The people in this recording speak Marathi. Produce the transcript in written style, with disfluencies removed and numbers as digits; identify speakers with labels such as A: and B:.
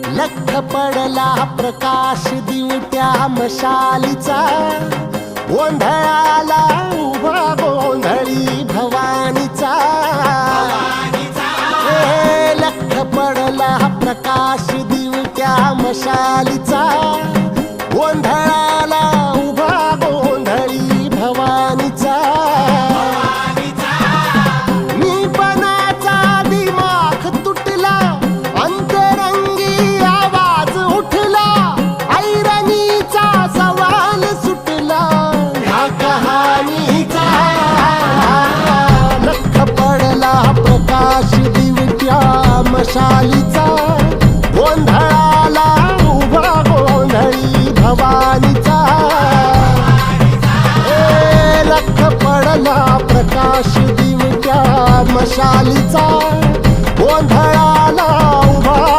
A: लख पडला प्रकाश दिवट्या मशालीचा, गोंधळाला उभा गोंधळी भवानीचा. लख पडला प्रकाश दिवट्या मशालीचा, गोंधळाला उभा गोंधळी भवानीचा. मीपणाचा दिमाग तुटला, अंतरंगी आवाज उठला, ऐरणीचा सवाल सुटला ह्या कहाणीचा. लख पडला प्रकाश दिवट्या मशालीचा, गोंधळाला उभा गोंधळी भवानीचा. लख पडला प्रकाश दिवट्या मशालीचा,